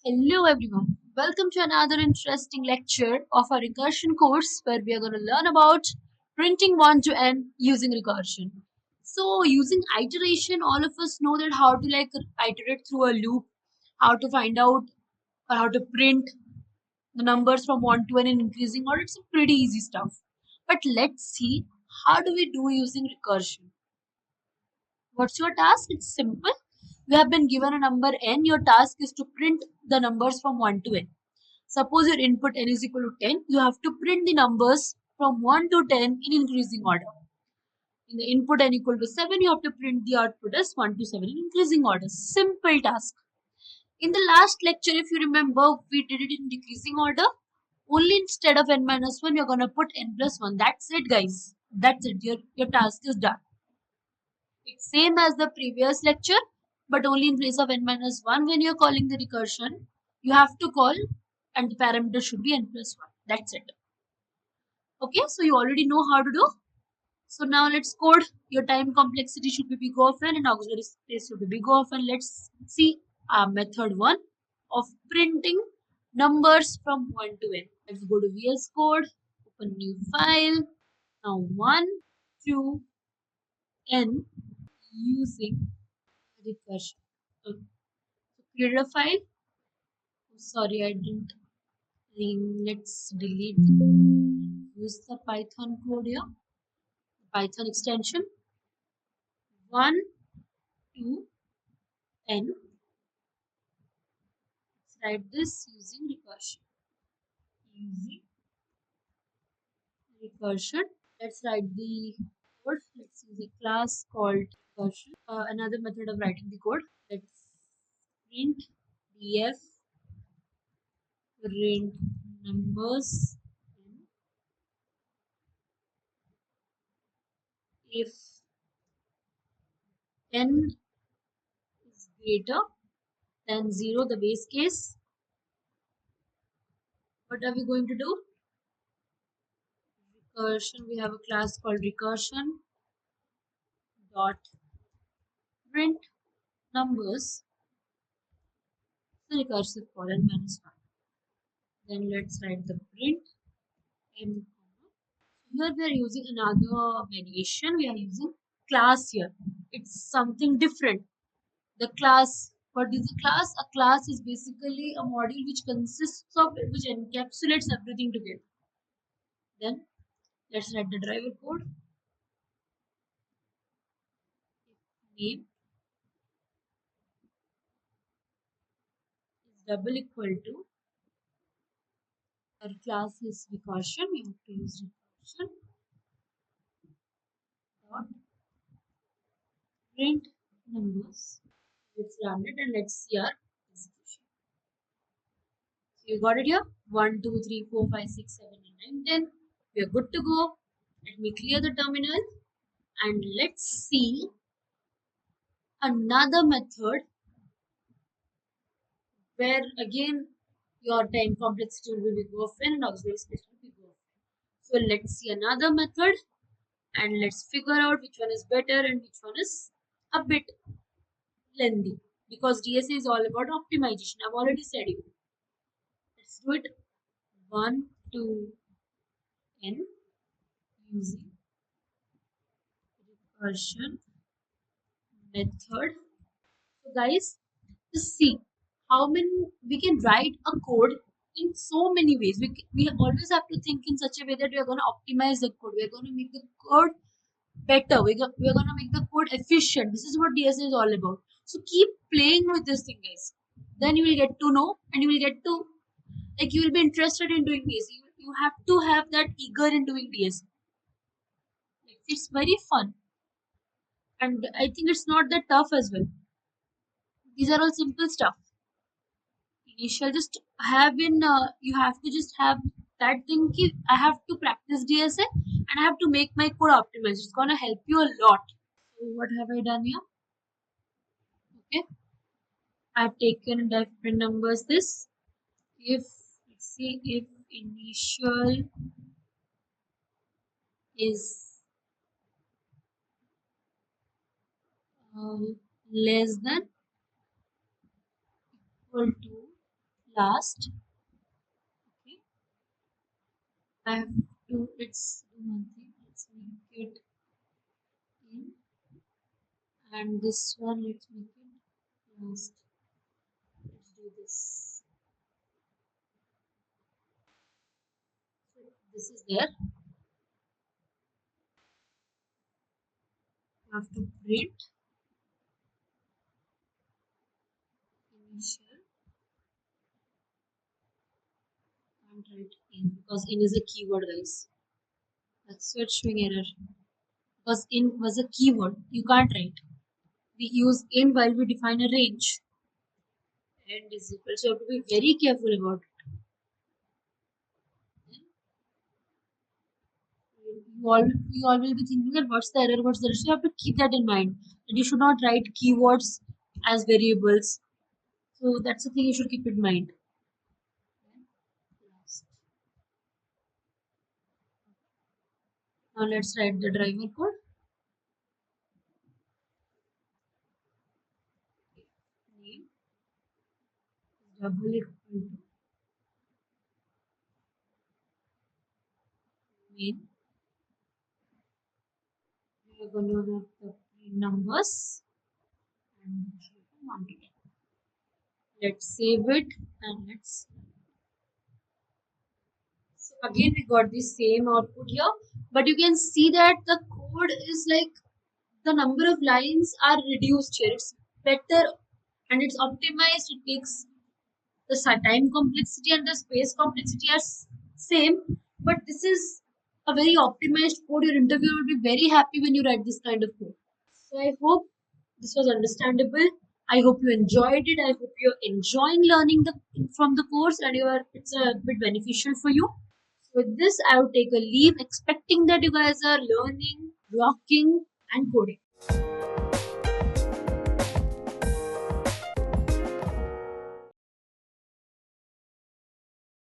Hello everyone. Welcome to another interesting lecture of our recursion course where we are going to learn about printing 1 to n using recursion. So using iteration, all of us know that how to iterate through a loop, how to find out or how to print the numbers from 1 to n in increasing order. It's a pretty easy stuff. But let's see how do we do using recursion. What's your task? It's simple. You have been given a number n. Your task is to print the numbers from 1 to n. Suppose your input n is equal to 10, you have to print the numbers from 1 to 10 in increasing order. In the input n equal to 7, you have to print the output as 1 to 7 in increasing order. Simple task. In the last lecture, if you remember, we did it in decreasing order. Only instead of n minus 1, you're going to put n plus 1. That's it, guys. That's it. Your task is done. It's same as the previous lecture, but only in place of n minus 1, when you're calling the recursion, you have to call and the parameter should be n plus 1. That's it. Okay, so you already know how to do. So now let's code. Your time complexity should be big of n and auxiliary space should be big of n. Let's see our method 1 of printing numbers from 1 to n. Let's go to VS Code, open new file. Now 1 to n using recursion. So create a file. Oh, sorry, I didn't. Let's delete the code. Use the Python code here. Python extension 1 to n. Let's write this using recursion. Using recursion. Let's write the code. Let's use a class called recursion. Another method of writing the code. Let's print df print numbers if n is greater than 0, the base case. What are we going to do? Recursion, we have a class called recursion dot print numbers, the recursive for n minus 1. Then let's write the print m. Here we are using another variation. We are using class here. It's something different. The class, what is a class? A class is basically a module which consists of, which encapsulates everything together. Then let's write the driver code. Name is double equal to, our class is recursion. We have to use recursion dot print numbers. Let's run it and let's see our execution. So you got it here. 1, 2, 3, 4, 5, 6, 7, 8, 9, 10. We are good to go. Let me clear the terminal and let's see another method where again your time complexity will be big of n and auxiliary space will be big of n. So let's see another method and let's figure out which one is better and which one is a bit lengthy, because DSA is all about optimization. I've already said you. Let's do it 1 to n using recursion method. So guys, just see how many we can write a code in so many ways. We always have to think in such a way that we are going to optimize the code. We are going to make the code better. We are going to make the code efficient. This is what DSA is all about. So keep playing with this thing, guys. Then you will get to know and you will get to, like, you will be interested in doing DSA. You have to have that eager in doing DSA. It's very fun. And I think it's not that tough as well. These are all simple stuff. Initial, just have in, you have to just have that thing ki I have to practice DSA and I have to make my code optimized. It's gonna help you a lot. So what have I done here? Okay, I've taken and I've print numbers this. If, let's see, if initial is less than equal to last. Okay, I have to, let's do one thing, let's make it in, and this one let's make it last. Let's do this. So this is there. You have to print initial and write in, because in is a keyword, guys. That's why it's showing error. Because in was a keyword, you can't write. We use in while we define a range. And is equal. So you have to be very careful about it. You all will be thinking that what's the error, what's the error. So you have to keep that in mind. That you should not write keywords as variables. So that's the thing you should keep in mind. Now let's write the driver code. Name is double equal to main. We are going to have the numbers and 1 to 10. Let's save it and let's. So again we got the same output here, but you can see that the code is like the number of lines are reduced here. It's better and it's optimized. It takes the time complexity and the space complexity are same, but this is a very optimized code. Your interviewer will be very happy when you write this kind of code. So I hope this was understandable. I hope you enjoyed it. I hope you're enjoying learning the from the course and you are it's a bit beneficial for you. So with this, I would take a leave, expecting that you guys are learning, rocking, and coding.